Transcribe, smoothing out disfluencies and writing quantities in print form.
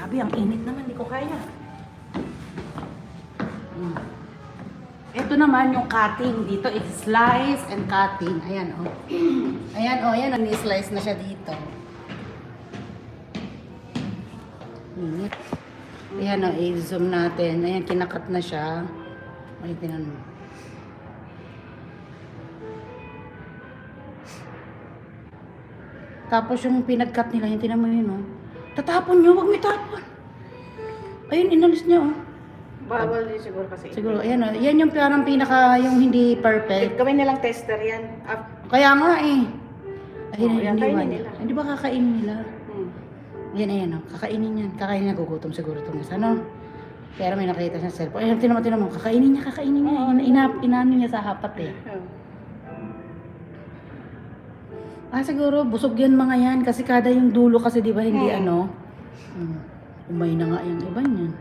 Grabe, ang init naman. Hindi ko kaya. Ito naman yung cutting. Dito is slice and cutting. Ayan, oh. Ayan, oh. Ayan, ni-slice na siya dito. Init. Ayan, oh. I-zoom natin. Ayan, kinakat na siya. Ay, tinan mo. Tapos yung pinag-cut nila, yung tinan mo yun, oh. Tatapon nyo, wag may tapon. Ayun, inalis niya, oh. Bawal din siguro kasi. Siguro, ayan, oh. Yan yung parang pinaka, yung hindi perfect. Gawin nilang tester yan. Kaya nga, eh. Ayun, Oh, yan, hindi kainin man. nila. Hindi ba kakainin nila? Hmm. Yan, ayan, oh. Kakainin yan. Kakainin niya, gugutom siguro itong isa, no? Pero may nakita siya sa cellphone. Ayun, tinan mo. Kakainin niya. Inano niya sa hapat, eh. Siguro, busog yan mga yan. Kasi kada yung dulo kasi, di ba, hindi ano. Umay na nga yung iba niyan.